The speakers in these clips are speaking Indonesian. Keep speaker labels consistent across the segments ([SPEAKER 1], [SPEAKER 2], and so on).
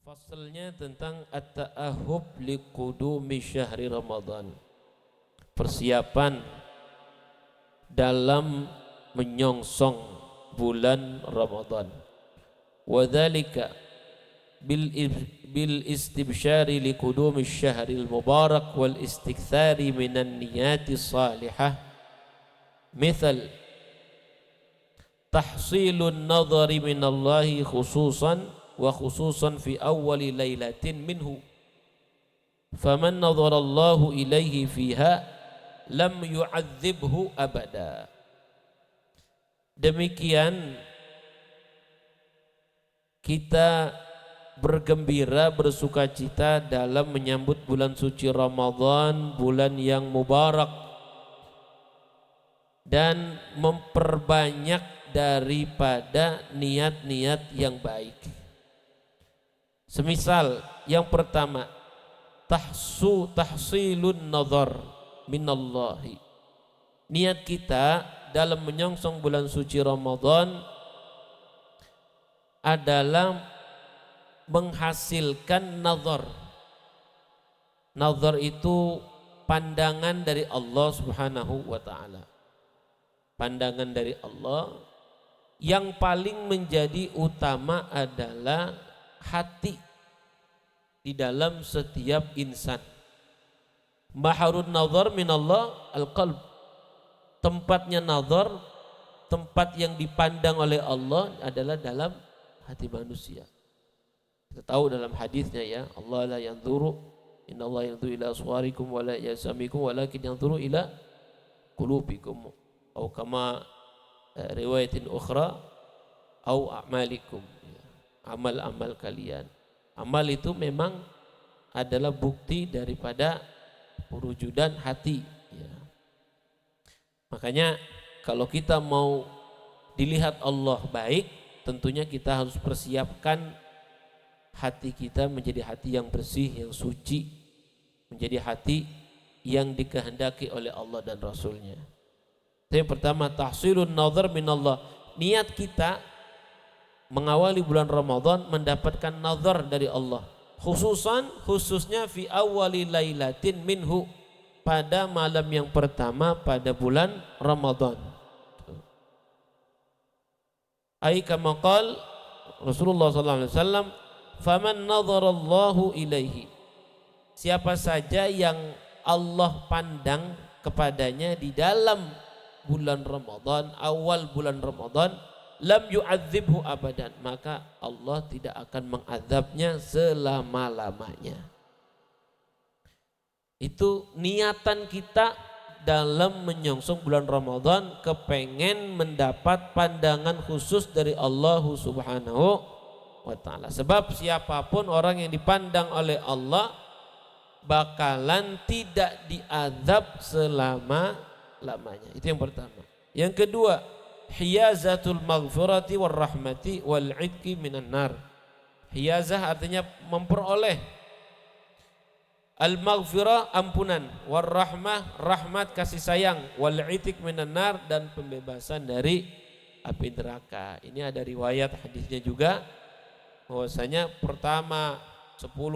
[SPEAKER 1] Fasalnya tentang at-ta'ahub liqudumi syahri Ramadan. Persiapan dalam menyongsong bulan Ramadan. Wa dzalika bil istibsyari liqudumi syahril mubarak wal istikthari minan niyati salihah. Mithal tahsilun nadhari minallahi khususan wa khususan fi awwali lailatin minhu faman nadharallahu ilaihi fiha lam yu'adzibhu abada. Demikian kita bergembira, bersukacita dalam menyambut bulan suci Ramadan, bulan yang mubarak, dan memperbanyak daripada niat-niat yang baik. Semisal yang pertama, tahsilun nazar minallahi. Niat kita dalam menyongsong bulan suci Ramadan adalah menghasilkan nazar. Nazar itu pandangan dari Allah Subhanahu wa taala. Pandangan dari Allah yang paling menjadi utama adalah hati di dalam setiap insan. Maharun nazar minallah al-qalb. Tempatnya nazar, tempat yang dipandang oleh Allah adalah dalam hati manusia. Kita tahu dalam hadisnya ya, Allah la yanzuru, innallaha yanzuru ila aswarikum wa la yasamikum walakin yanzuru ila qulubikum. Atau kama riwayatin ukhra au a'malikum. Amal-amal kalian. Amal itu memang adalah bukti daripada perwujudan hati ya. Makanya kalau kita mau dilihat Allah baik, tentunya kita harus persiapkan hati kita menjadi hati yang bersih, yang suci, menjadi hati yang dikehendaki oleh Allah dan Rasulnya. Yang pertama, tahsilun nazar minallah. Niat kita mengawali bulan Ramadan mendapatkan nazar dari Allah, khususnya fi awwali lailatin minhu, pada malam yang pertama pada bulan Ramadan. Ai kama qala Rasulullah sallallahu alaihi wasallam, faman nadharallahu ilaihi. Siapa saja yang Allah pandang kepadanya di dalam bulan Ramadan, awal bulan Ramadan, lam yu'adzibhu abadan, maka Allah tidak akan mengazabnya selama-lamanya. Itu niatan kita dalam menyongsong bulan Ramadan, kepengen mendapat pandangan khusus dari Allah Subhanahu wa ta'ala. Sebab siapapun orang yang dipandang oleh Allah bakalan tidak diazab selama-lamanya. Itu yang pertama. Yang kedua, hiyazatul maghfirati war rahmati wal itqi minan nar. Hiyazah artinya memperoleh, al maghfirah ampunan, war rahmah rahmat kasih sayang, wal itq minan nar dan pembebasan dari api neraka. Ini ada riwayat hadisnya juga bahwasanya 10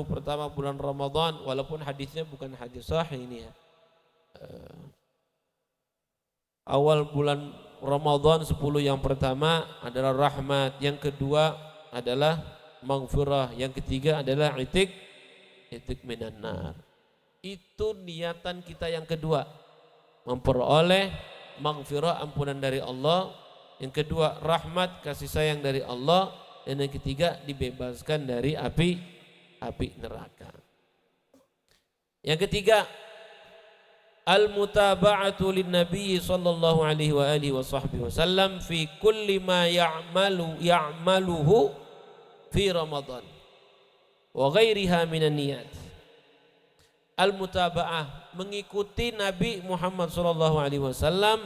[SPEAKER 1] pertama bulan Ramadan, walaupun hadisnya bukan hadis sahih ini ya. Awal bulan Ramadan 10 yang pertama adalah rahmat, yang kedua adalah maghfirah, yang ketiga adalah itik minan nar. Itu niatan kita yang kedua, memperoleh maghfirah, ampunan dari Allah, yang kedua rahmat, kasih sayang dari Allah, dan yang ketiga dibebaskan dari api neraka. Yang ketiga, al-mutaba'atu lin-nabi sallallahu alaihi wa alihi wasallam fi kulli ma ya'maluhu fi Ramadan wa ghairiha minan niyat. Al-mutaba'ah, mengikuti Nabi Muhammad sallallahu alaihi wasallam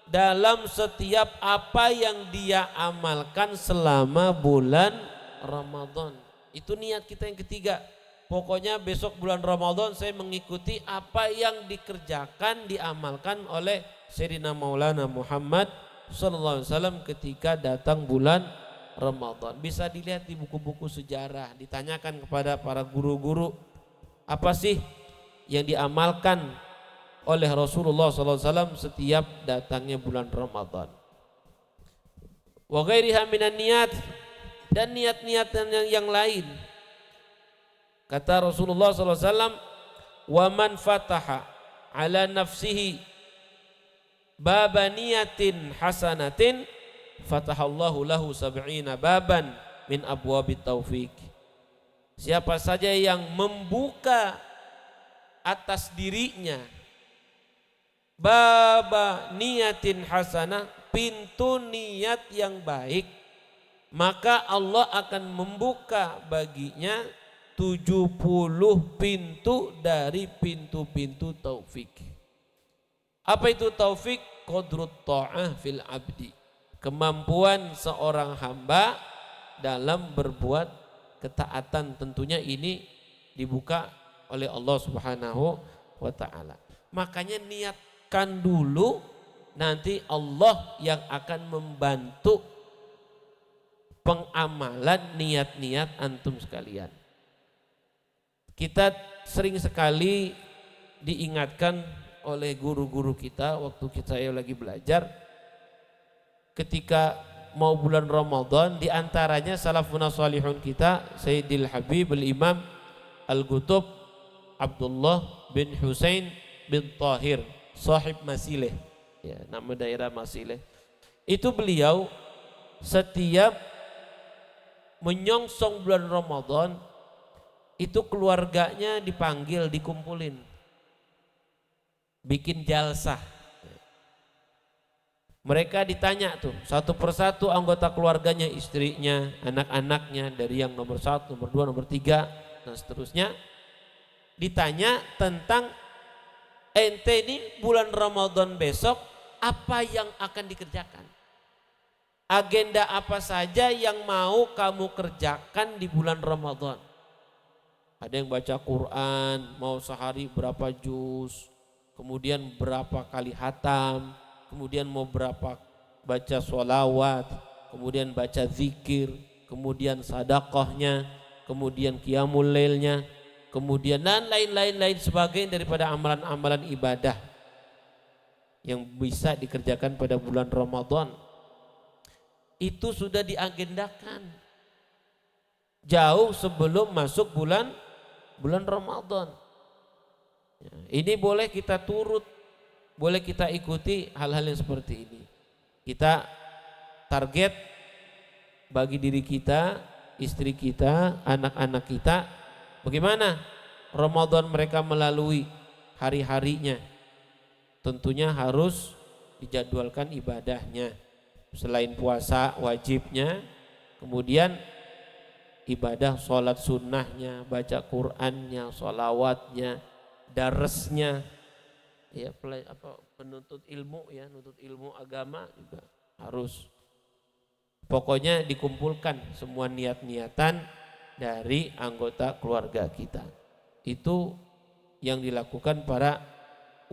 [SPEAKER 1] dalam setiap apa yang dia amalkan selama bulan Ramadan. Itu niat kita yang ketiga. Pokoknya besok bulan Ramadan saya mengikuti apa yang dikerjakan, diamalkan oleh Sayyidina Maulana Muhammad sallallahu alaihi wasallam ketika datang bulan Ramadan. Bisa dilihat di buku-buku sejarah, ditanyakan kepada para guru-guru, apa sih yang diamalkan oleh Rasulullah SAW setiap datangnya bulan Ramadan. Wa ghairiha minan niat, dan niat-niat yang lain. Kata Rasulullah SAW, wa man fataha ala nafsihi baba niyatin hasanatin fatahallahu lahu sab'ina baban min abwabit taufik. Siapa saja yang membuka atas dirinya baba niyatin hasanah, pintu niat yang baik, maka Allah akan membuka baginya 70 pintu dari pintu-pintu taufik. Apa itu taufik? Qadrut ta'ah fil abdi, kemampuan seorang hamba dalam berbuat ketaatan. Tentunya ini dibuka oleh Allah Subhanahu wa ta'ala. Makanya niatkan dulu, nanti Allah yang akan membantu pengamalan niat-niat antum sekalian. Kita sering sekali diingatkan oleh guru-guru kita waktu kita lagi belajar, ketika mau bulan Ramadan, diantaranya salafun salihun kita, Sayyidil Habib al-Imam Al-Qutub Abdullah bin Husain bin Tahir, sahib Masileh, ya, nama daerah Masileh. Itu beliau setiap menyongsong bulan Ramadan, itu keluarganya dipanggil, dikumpulin, bikin jalsah. Mereka ditanya tuh satu persatu anggota keluarganya, istrinya, anak-anaknya, dari yang nomor 1, nomor 2, nomor 3 dan seterusnya. Ditanya tentang ente ini bulan Ramadan besok apa yang akan dikerjakan. Agenda apa saja yang mau kamu kerjakan di bulan Ramadan. Ada yang baca Quran, mau sehari berapa juz, kemudian berapa kali hatam, kemudian mau berapa baca sholawat, kemudian baca zikir, kemudian sadaqahnya, kemudian qiyamul lailnya, kemudian dan lain-lain sebagainya daripada amalan-amalan ibadah yang bisa dikerjakan pada bulan Ramadan. Itu sudah diagendakan jauh sebelum masuk bulan Ramadan. Ini boleh kita turut, boleh kita ikuti hal-hal yang seperti ini. Kita target bagi diri kita, istri kita, anak-anak kita, bagaimana Ramadan mereka melalui hari-harinya. Tentunya harus dijadwalkan ibadahnya. Selain puasa wajibnya, kemudian ibadah sholat sunnahnya, baca Qur'annya, sholawatnya, daresnya, ya penuntut ilmu, ya nuntut ilmu agama juga harus. Pokoknya dikumpulkan semua niat-niatan dari anggota keluarga kita. Itu yang dilakukan para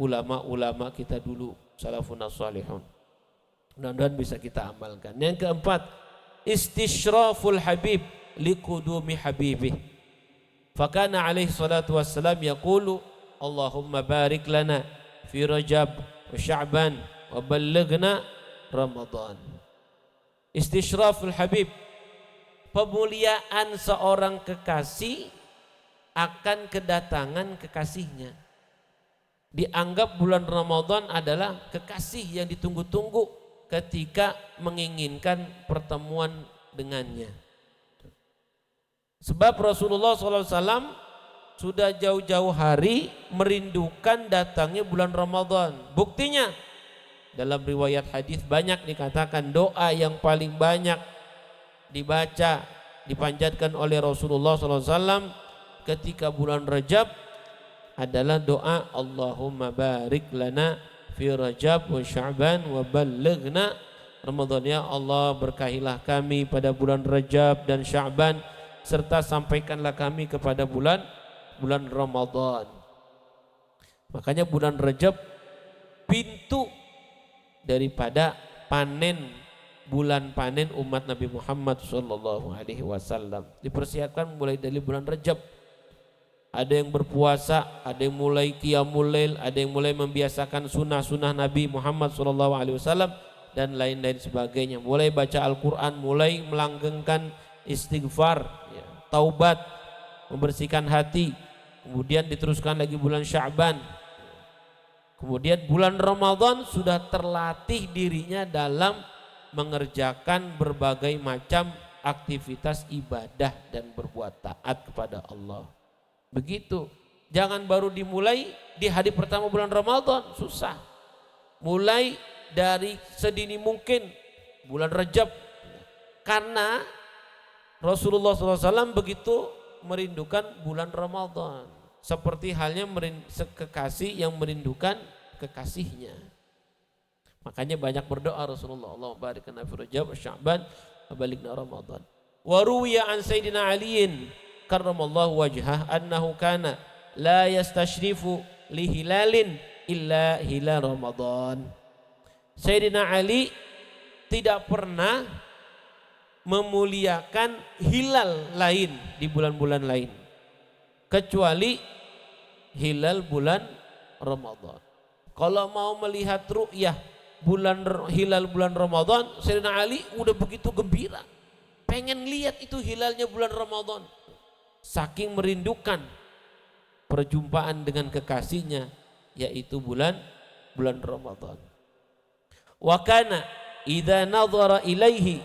[SPEAKER 1] ulama-ulama kita dulu, salafun salihun. Mudah-mudahan bisa kita amalkan. Yang keempat, istishraful habib liqudumi habibih. Fakana alaihi salatu wassalam yaqulu Allahumma barik lana fi Rajab wa Sya'ban wa ballighna Ramadan. Istishraful habib, pemuliaan seorang kekasih akan kedatangan kekasihnya. Dianggap bulan Ramadan adalah kekasih yang ditunggu-tunggu ketika menginginkan pertemuan dengannya. Sebab Rasulullah SAW sudah jauh-jauh hari merindukan datangnya bulan Ramadan. Buktinya dalam riwayat hadis banyak dikatakan doa yang paling banyak dibaca, dipanjatkan oleh Rasulullah SAW ketika bulan Rajab adalah doa Allahumma barik lana fi Rajab wa Sya'ban wa ballighna Ramadan. Ya Allah, berkahilah kami pada bulan Rajab dan Sya'ban, serta sampaikanlah kami kepada bulan Ramadan. Makanya bulan Rajab pintu daripada panen bulan panen umat Nabi Muhammad sallallahu alaihi wasallam. Dipersiapkan mulai dari bulan Rajab. Ada yang berpuasa, ada yang mulai qiyamul lail, ada yang mulai membiasakan sunnah-sunnah Nabi Muhammad sallallahu alaihi wasallam dan lain-lain sebagainya. Mulai baca Al-Qur'an, mulai melanggengkan istighfar, ya, taubat, membersihkan hati. Kemudian diteruskan lagi bulan Sya'ban. Kemudian bulan Ramadan sudah terlatih dirinya dalam mengerjakan berbagai macam aktivitas ibadah dan berbuat taat kepada Allah. Begitu. Jangan baru dimulai di hari pertama bulan Ramadan, susah. Mulai dari sedini mungkin bulan Rajab. Karena Rasulullah SAW begitu merindukan bulan Ramadan. Seperti halnya kekasih yang merindukan kekasihnya. Makanya banyak berdoa Rasulullah, Allahumma barik lana fi Rajab wa Sya'ban wa balighna Ramadan. Wa ruwiya an Sayyidina Aliin karramallahu wajhah annahu kana la yastashrifu li hilalin illa hilal Ramadan. Sayyidina Ali tidak pernah memuliakan hilal lain di bulan-bulan lain kecuali hilal bulan Ramadan. Kalau mau melihat ru'yah hilal bulan Ramadan, Sayyidina Ali udah begitu gembira. Pengen lihat itu hilalnya bulan Ramadan. Saking merindukan perjumpaan dengan kekasihnya, yaitu bulan Ramadan. Wa kana idza nadhara ilaihi,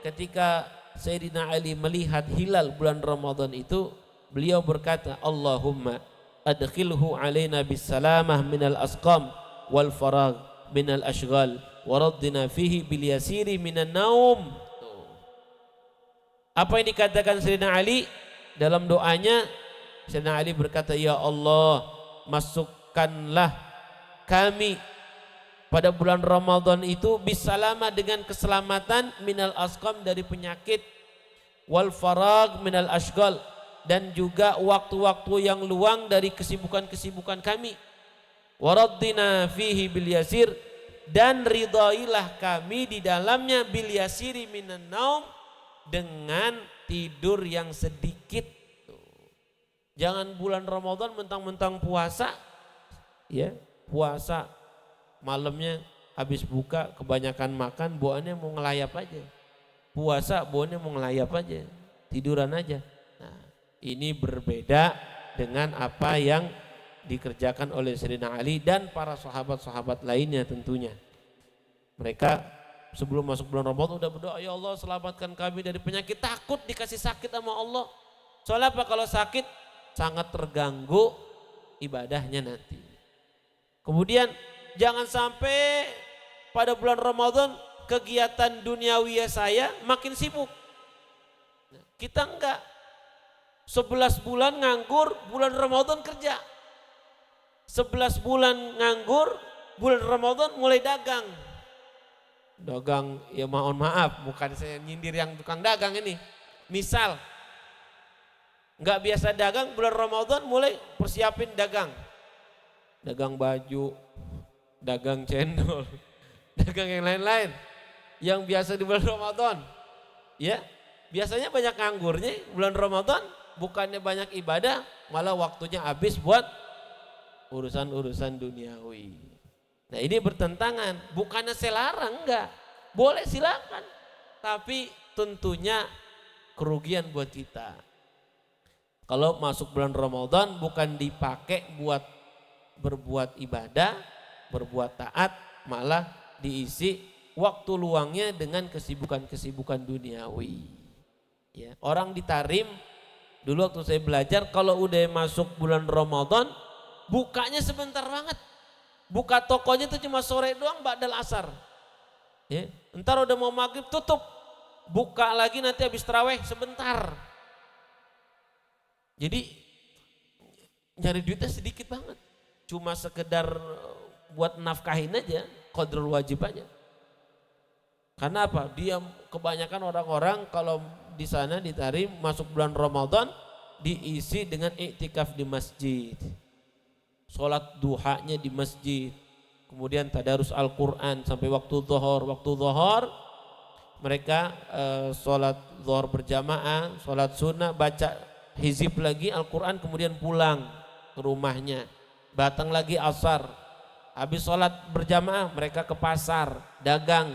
[SPEAKER 1] ketika Sayyidina Ali melihat hilal bulan Ramadan itu, beliau berkata, Allahumma adkhilhu alaina bisalamah minal asqam wal faragh minal ashghal wa raddina fihi bil yasiri minan naum. Apa yang dikatakan Sayyidina Ali dalam doanya? Sayyidina Ali berkata, ya Allah, masukkanlah kami pada bulan Ramadan itu bisalama, dengan keselamatan, minal asqam, dari penyakit, wal farag minal ashghal, dan juga waktu-waktu yang luang dari kesibukan-kesibukan kami, waraddina fihi bil yasir, dan ridailah kami di dalamnya bil yasiri minan naum, dengan tidur yang sedikit. Jangan bulan Ramadan mentang-mentang puasa, ya, puasa malamnya habis buka kebanyakan makan, bawaannya mau ngelayap aja. Puasa bawaannya mau ngelayap aja, tiduran aja. Nah, ini berbeda dengan apa yang dikerjakan oleh Sayyidina Ali dan para sahabat-sahabat lainnya tentunya. Mereka sebelum masuk bulan Ramadan udah berdoa, ya Allah selamatkan kami dari penyakit, takut dikasih sakit sama Allah. Soalnya apa? Kalau sakit sangat terganggu ibadahnya nanti. Kemudian jangan sampai pada bulan Ramadan kegiatan duniawi saya makin sibuk. Kita enggak. 11 bulan nganggur, bulan Ramadan kerja. 11 bulan nganggur, bulan Ramadan mulai dagang. Dagang, ya mohon maaf, bukan saya nyindir yang tukang dagang ini. Misal enggak biasa dagang, bulan Ramadan mulai persiapin dagang. Dagang baju, dagang cendol, dagang yang lain-lain yang biasa di bulan Ramadan. Ya, biasanya banyak nganggurnya bulan Ramadan, bukannya banyak ibadah, malah waktunya habis buat urusan-urusan duniawi. Nah, ini bertentangan. Bukannya saya larang, enggak, boleh silakan, tapi tentunya kerugian buat kita. Kalau masuk bulan Ramadan bukan dipakai buat berbuat ibadah, berbuat taat, malah diisi waktu luangnya dengan kesibukan-kesibukan duniawi. Ya, orang di Tarim dulu waktu saya belajar, kalau udah masuk bulan Ramadan bukanya sebentar banget. Buka tokonya itu cuma sore doang, ba'dal asar. Ya, entar udah mau maghrib tutup. Buka lagi nanti habis tarawih sebentar. Jadi nyari duitnya sedikit banget. Cuma sekedar buat nafkahin aja, qadrul wajib aja. Karena apa? Dia kebanyakan orang-orang kalau di sana di Tarim masuk bulan Ramadan diisi dengan iktikaf di masjid. Sholat duhanya di masjid. Kemudian tadarus Al-Quran sampai waktu zuhur. Waktu zuhur mereka sholat zuhur berjamaah, sholat sunnah, baca hizib lagi Al-Quran, kemudian pulang ke rumahnya. Datang lagi asar, habis sholat berjamaah mereka ke pasar, dagang.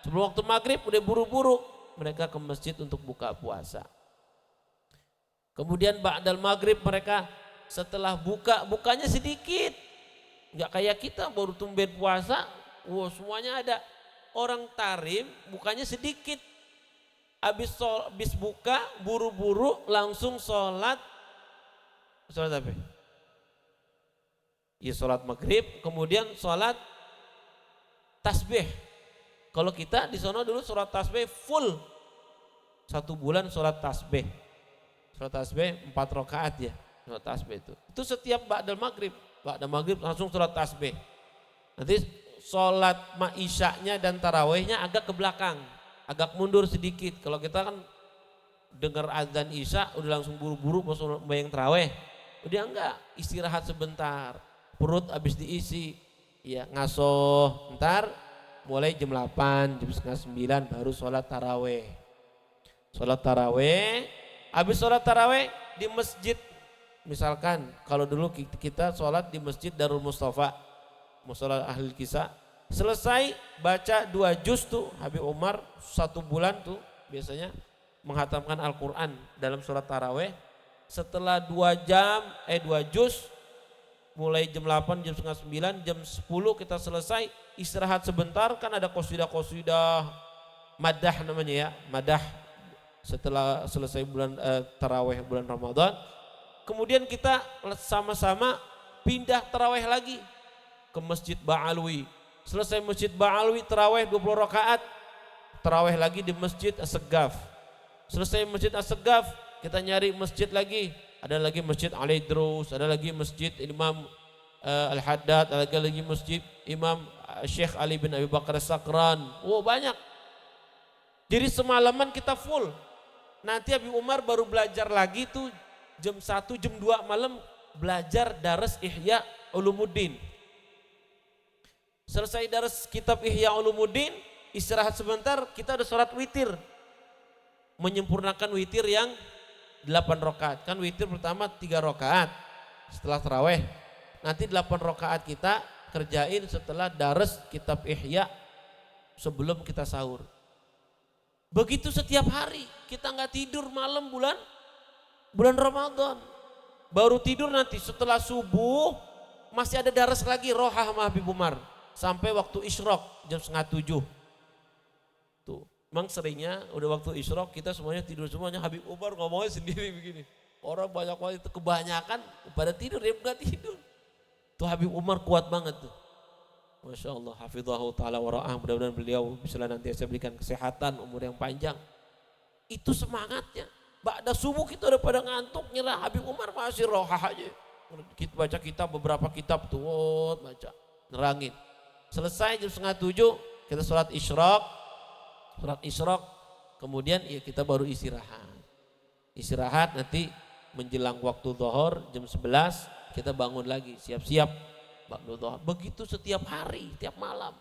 [SPEAKER 1] Sebelum waktu maghrib udah buru-buru mereka ke masjid untuk buka puasa. Kemudian ba'dal maghrib mereka setelah bukanya sedikit. Nggak kayak kita baru tumben puasa, wow semuanya ada. Orang tarim bukanya sedikit. Habis buka buru-buru langsung sholat apa? Ya sholat maghrib, kemudian sholat tasbih. Kalau kita di sana dulu sholat tasbih full. 1 bulan sholat tasbih. Sholat tasbih 4 rakaat ya. Sholat tasbih itu. Itu setiap ba'dal maghrib. Ba'dal maghrib langsung sholat tasbih. Nanti sholat ma'isya'nya dan tarawihnya agak ke belakang. Agak mundur sedikit. Kalau kita kan dengar azan isya udah langsung buru-buru mau bayang tarawih. Udah enggak, istirahat sebentar. Perut habis diisi. Ya ngasoh ntar mulai jam 8, jam setengah 9 baru sholat tarawih. Sholat tarawih, habis sholat tarawih di masjid. Misalkan kalau dulu kita sholat di Masjid Darul Mustafa, musola ahli kisah, selesai baca 2 juz tuh Habib Umar 1 bulan tuh biasanya menghatamkan Al-Quran dalam surat tarawih. Setelah 2 juz mulai jam 8, jam setengah 9, jam 10 kita selesai istirahat sebentar, kan ada qasidah madah namanya ya, madah setelah selesai bulan tarawih bulan Ramadan. Kemudian kita sama-sama pindah tarawih lagi ke Masjid Ba'alwi. Selesai Masjid Ba'alwi tarawih 20 rakaat, tarawih lagi di Masjid As-Segaf. Selesai Masjid As-Segaf kita nyari masjid lagi, ada lagi Masjid Al-Idrus, ada lagi Masjid Imam Al-Haddad, ada lagi Masjid Imam Syekh Ali bin Abi Bakar As-Sakran. Banyak. Jadi semalaman kita full. Nanti Habib Umar baru belajar lagi tuh jam 1, jam 2 malam belajar daras Ihya Ulumuddin. Selesai daras kitab Ihya Ulumuddin, istirahat sebentar, kita ada sholat witir. Menyempurnakan witir yang 8 rakaat. Kan witir pertama 3 rakaat setelah tarawih. Nanti 8 rakaat kita kerjain setelah daras kitab Ihya sebelum kita sahur. Begitu setiap hari, kita nggak tidur malam bulan Ramadan. Baru tidur nanti setelah subuh masih ada daras lagi rohah sama Habib Umar sampai waktu isyraq jam 6:30. Tuh, memang seringnya udah waktu isyraq kita semuanya tidur semuanya, Habib Umar ngomongnya sendiri begini. Orang banyak waktu itu kebanyakan pada tidur, dia nggak tidur. Tuh Habib Umar kuat banget tuh. Masya Allah, hafidhahu ta'ala wara'ah, mudah-mudahan beliau bisa nanti saya berikan kesehatan, umur yang panjang. Itu semangatnya. Ba'da subuh kita udah pada ngantuk nyerah, Habib Umar masih rohah aja. Kita baca kitab, beberapa kitab tuh baca, nerangin. Selesai jam 6:30 kita sholat isyraq, kemudian ya kita baru istirahat. Istirahat nanti menjelang waktu zuhur jam 11 kita bangun lagi, siap-siap ba'da zuhur. Begitu setiap hari, tiap malam.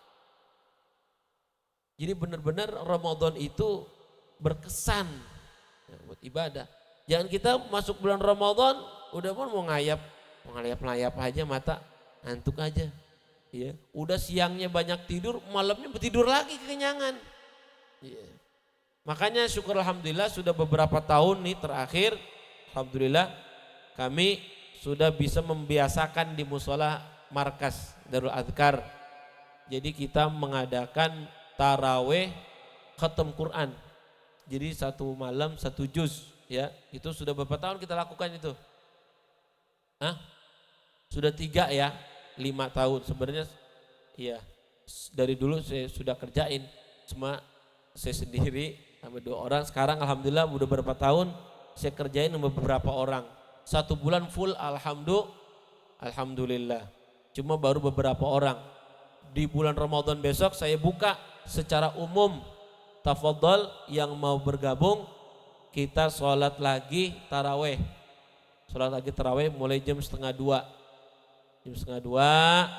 [SPEAKER 1] Jadi benar-benar Ramadan itu berkesan buat ibadah. Jangan kita masuk bulan Ramadan udah pun mau ngelayap aja mata, ngantuk aja. Ya, udah siangnya banyak tidur, malamnya tidur lagi kekenyangan. Ya. Makanya syukur alhamdulillah sudah beberapa tahun nih terakhir, alhamdulillah kami sudah bisa membiasakan di musola markas Darul Adhkar. Jadi kita mengadakan taraweh khatam Quran. Jadi 1 malam 1 juz ya, itu sudah beberapa tahun kita lakukan itu. Sudah 3 ya, 5 tahun sebenarnya ya, dari dulu saya sudah kerjain, cuma saya sendiri sama 2 orang. Sekarang alhamdulillah udah beberapa tahun saya kerjain sama beberapa orang. 1 bulan full alhamdulillah. Cuma baru beberapa orang. Di bulan Ramadan besok saya buka secara umum. Tafadhol yang mau bergabung, kita sholat lagi taraweh. Sholat lagi taraweh mulai jam 1:30. Jam 1:30, 2:30,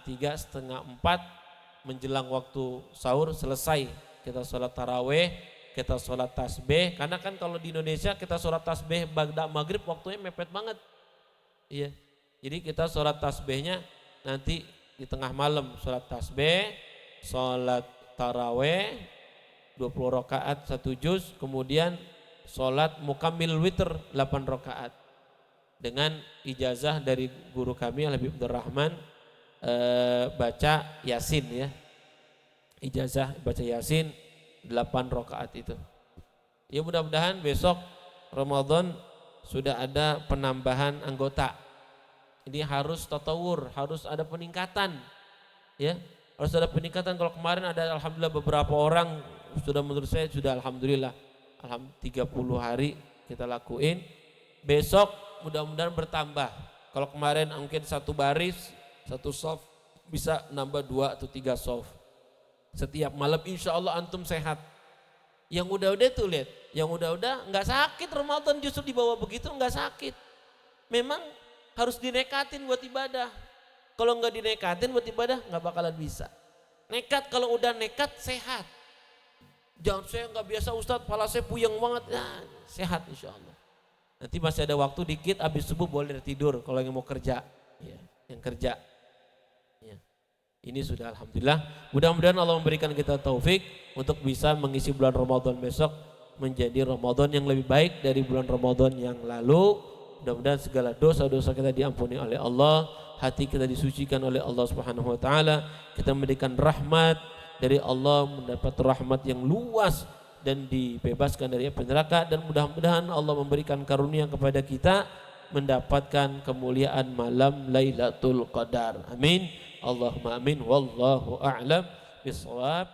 [SPEAKER 1] 3:30, 4 menjelang waktu sahur selesai kita sholat taraweh, kita sholat tasbih. Karena kan kalau di Indonesia kita sholat tasbih ba'da maghrib waktunya mepet banget. Iya. Jadi kita sholat tasbihnya nanti di tengah malam, sholat tasbih, sholat taraweh 20 rakaat 1 juz, kemudian sholat mukammil witr 8 rakaat. Dengan ijazah dari guru kami Habib Abdurrahman, baca Yasin ya. Ijazah baca Yasin 8 rakaat itu. Ya mudah-mudahan besok Ramadan sudah ada penambahan anggota. Ini harus tatawur, harus ada peningkatan. Ya, harus ada peningkatan. Kalau kemarin ada alhamdulillah beberapa orang sudah, menurut saya sudah alhamdulillah 30 hari kita lakuin. Besok mudah-mudahan bertambah. Kalau kemarin mungkin 1 baris, 1 soft, bisa nambah 2 atau 3 soft. Setiap malam insya Allah antum sehat. Yang udah-udah tuh lihat, yang udah-udah nggak sakit Ramadan, justru dibawa begitu nggak sakit. Memang harus dinekatin buat ibadah. Kalau nggak dinekatin buat ibadah nggak bakalan bisa. Nekat, kalau udah nekat sehat. Jangan saya nggak biasa Ustadz, kepala saya puyeng banget. Nah, sehat insya Allah. Nanti masih ada waktu dikit, habis subuh boleh tidur kalau yang mau kerja, ya, yang kerja. Ya. Ini sudah alhamdulillah. Mudah-mudahan Allah memberikan kita taufik untuk bisa mengisi bulan Ramadan besok menjadi Ramadan yang lebih baik dari bulan Ramadan yang lalu. Mudah-mudahan segala dosa-dosa kita diampuni oleh Allah, hati kita disucikan oleh Allah Subhanahu wa taala, kita memberikan rahmat dari Allah, mendapat rahmat yang luas dan dibebaskan dari api neraka, dan mudah-mudahan Allah memberikan karunia kepada kita mendapatkan kemuliaan malam Lailatul Qadar. Amin. Allahumma amin. Wallahu a'lam bishawab.